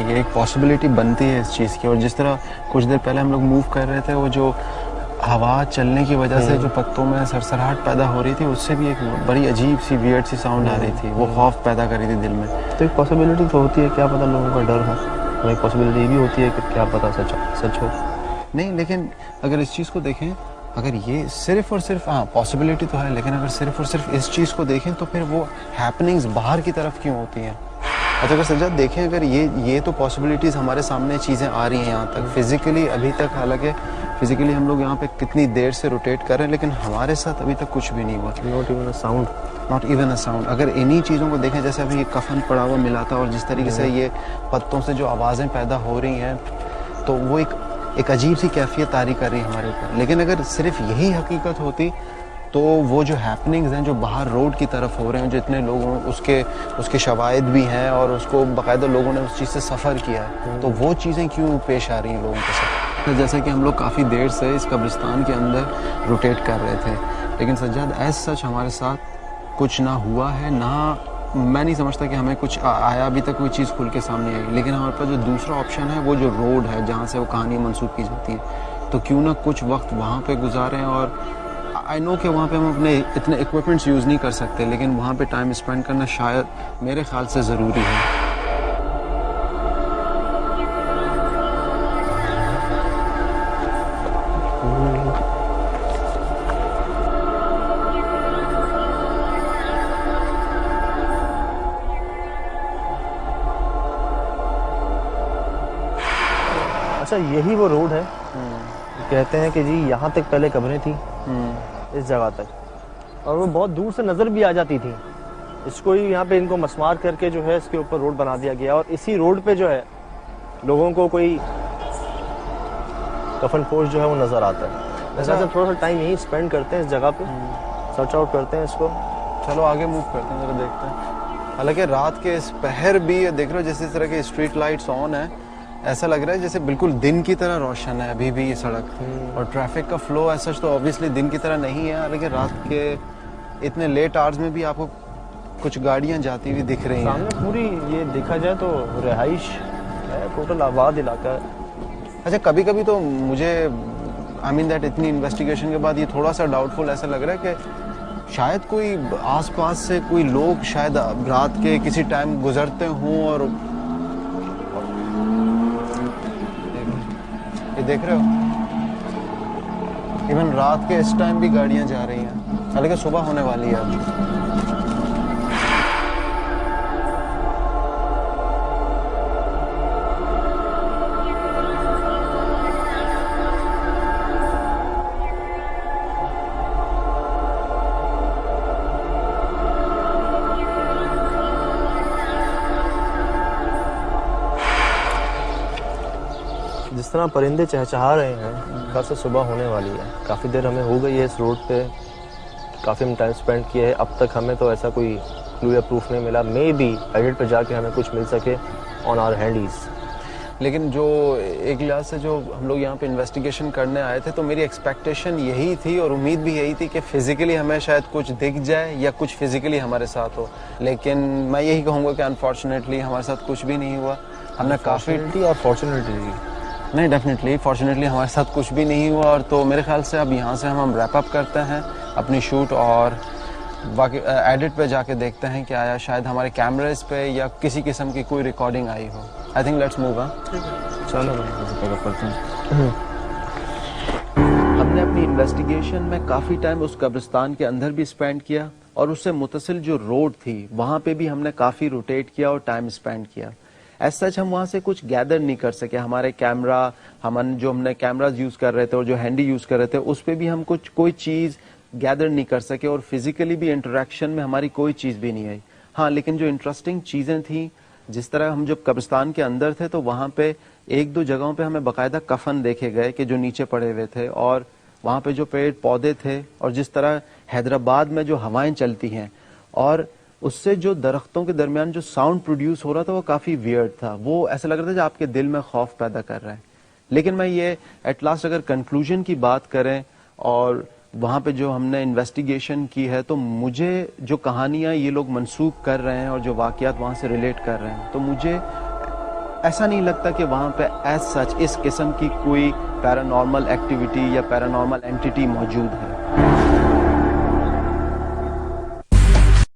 ये एक पॉसिबिलिटी बनती है इस चीज़ की। और जिस तरह कुछ देर पहले हम लोग मूव कर रहे थे, वो जो हवा चलने की वजह से जो पत्तों में सरसराहट पैदा हो रही थी, उससे भी एक बड़ी अजीब सी वियर्ड सी साउंड आ रही थी, वो खौफ पैदा कर रही थी दिल में। तो एक पॉसिबिलिटी तो होती है, क्या पता लोगों का डर हो, और एक पॉसिबिलिटी ये भी होती है कि क्या पता सच हो। नहीं, लेकिन अगर इस चीज़ को देखें, अगर ये सिर्फ और सिर्फ पॉसिबिलिटी तो है, लेकिन अगर सिर्फ और सिर्फ इस चीज़ को देखें तो फिर वो हैपनिंग्स बाहर की तरफ क्यों होती हैं? अच्छा, अगर सज्जाद देखें, अगर ये तो पॉसिबिलिटीज़ हमारे सामने चीज़ें आ रही हैं यहाँ तक फिज़िकली, अभी तक हालांकि फिज़िकली हम लोग यहाँ पे कितनी देर से रोटेट कर रहे हैं, लेकिन हमारे साथ अभी तक कुछ भी नहीं हुआ। Not even a sound. अगर इन्हीं चीज़ों को देखें, जैसे अभी ये कफन पड़ा हुआ मिला था और जिस तरीके से ये पत्तों से जो आवाज़ें पैदा हो रही हैं, तो वो एक अजीब सी कैफियत तारी कर रही है हमारे ऊपर। लेकिन अगर सिर्फ यही हकीकत होती तो वो जो हैपनिंग्स हैं जो बाहर रोड की तरफ हो रहे हैं, जो इतने लोगों उसके शवाहिद भी हैं और उसको बाकायदा लोगों ने उस चीज़ से सफ़र किया है, तो वो चीज़ें क्यों पेश आ रही हैं लोगों के साथ? तो जैसे कि हम लोग काफ़ी देर से इस कब्रिस्तान के अंदर रोटेट कर रहे थे, लेकिन सज्जाद एज सच हमारे साथ कुछ ना हुआ है, ना मैं नहीं समझता कि हमें कुछ आया अभी तक कोई चीज़ खुल के सामने आई। लेकिन हमारे पास जो दूसरा ऑप्शन है वो जो रोड है जहाँ से वो कहानी मंसूब की जाती है, तो क्यों ना कुछ वक्त वहाँ पे गुजारें। और आई नो कि वहाँ पे हम अपने इतने इक्विपमेंट्स यूज़ नहीं कर सकते, लेकिन वहाँ पे टाइम स्पेंड करना शायद मेरे ख्याल से ज़रूरी है। अच्छा, यही वो रोड है, कहते हैं कि जी यहाँ तक पहले कब्रें थी, इस जगह तक, और वो बहुत दूर से नज़र भी आ जाती थी। इसको ही यहाँ पे इनको मसमार करके जो है इसके ऊपर रोड बना दिया गया, और इसी रोड पे जो है लोगों को कोई कफन पोश जो है वो नज़र आता है। वैसे थोड़ा सा टाइम यही स्पेंड करते हैं इस जगह पे, सर्च आउट करते हैं इसको। चलो आगे मूव करते हैं, जरा देखते हैं। हालांकि रात के इस पहर भी देख रहे हो जिस तरह के स्ट्रीट लाइट्स ऑन है, ऐसा लग रहा है जैसे बिल्कुल दिन की तरह रोशन है अभी भी ये सड़क। और ट्रैफिक का फ्लो ऐसा तो ऑब्वियसली दिन की तरह नहीं है, हालांकि रात के इतने लेट आवर्स में भी आपको कुछ गाड़ियां जाती हुई दिख रही हैं। सामने पूरी ये देखा जाए तो रिहाइश है, टोटल आबाद इलाका है। अच्छा, कभी कभी तो मुझे आई मीन दैट इतनी इन्वेस्टिगेशन के बाद ये थोड़ा सा डाउटफुल ऐसा लग रहा है कि शायद कोई आसपास से कोई लोग शायद रात के किसी टाइम गुजरते हों। और ये देख रहे हो, इवन रात के इस टाइम भी गाड़ियां जा रही हैं, हालांकि सुबह होने वाली है अभी। जिस तरह परिंदे चहचहा रहे हैं, खासा सुबह होने वाली है। काफ़ी देर हमें हो गई है इस रोड पे, काफ़ी हम टाइम स्पेंड किया है। अब तक हमें तो ऐसा कोई क्लू या प्रूफ नहीं मिला। मे बी एडिट पे जाके हमें कुछ मिल सके ऑन आवर हैंडीज। लेकिन जो एक लिहाज से जो हम लोग यहाँ पे इन्वेस्टिगेशन करने आए थे, तो मेरी एक्सपेक्टेशन यही थी और उम्मीद भी यही थी कि फिजिकली हमें शायद कुछ दिख जाए या कुछ फिजिकली हमारे साथ हो। लेकिन मैं यही कहूँगा कि अनफॉर्चुनेटली हमारे साथ कुछ भी नहीं हुआ। हमने काफ़ी और फॉर्चुनेटली नहीं, डेफिनेटली फॉर्चुनेटली हमारे साथ कुछ भी नहीं हुआ। और तो मेरे ख्याल से अब यहाँ से हम रैप अप करते हैं अपनी शूट, और बाकी एडिट पे जाके देखते हैं कि आया शायद हमारे कैमरेज पे या किसी किस्म की कोई रिकॉर्डिंग आई हो। I think let's move. चलो करते हैं। हमने अपनी इन्वेस्टिगेशन में काफ़ी टाइम उस कब्रिस्तान के अंदर भी स्पेंड किया, और उससे मुतसिल जो रोड थी वहाँ पे भी हमने काफ़ी रोटेट किया और टाइम स्पेंड किया। एज सच हम वहाँ से कुछ गैदर नहीं कर सके। हमारे कैमरा, हमने कैमराज यूज़ कर रहे थे और जो हैंडी यूज़ कर रहे थे, उस पर भी हम कोई चीज़ गैदर नहीं कर सके, और फिजिकली भी इंटरेक्शन में हमारी कोई चीज़ भी नहीं आई। हाँ, लेकिन जो इंटरेस्टिंग चीज़ें थी, जिस तरह हम जब कब्रिस्तान के अंदर थे तो वहाँ पे एक दो जगहों पे हमें बाकायदा कफन देखे गए कि जो नीचे पड़े हुए थे, और वहाँ पे जो पेड़ पौधे थे, और जिस तरह हैदराबाद में जो हवाएं चलती हैं और उससे जो दरख्तों के दरमियान जो साउंड प्रोड्यूस हो रहा था वो काफ़ी वियर्ड था। वो ऐसा लग रहा था जो आपके दिल में खौफ पैदा कर रहा है। लेकिन मैं ये एट लास्ट अगर कंक्लूजन की बात करें और वहाँ पे जो हमने इन्वेस्टिगेशन की है, तो मुझे जो कहानियाँ ये लोग मंसूब कर रहे हैं और जो वाक़यात वहाँ से रिलेट कर रहे हैं, तो मुझे ऐसा नहीं लगता कि वहाँ पे एज सच इस किस्म की कोई पैरानॉर्मल एक्टिविटी या पैरानॉर्मल एंटिटी मौजूद है।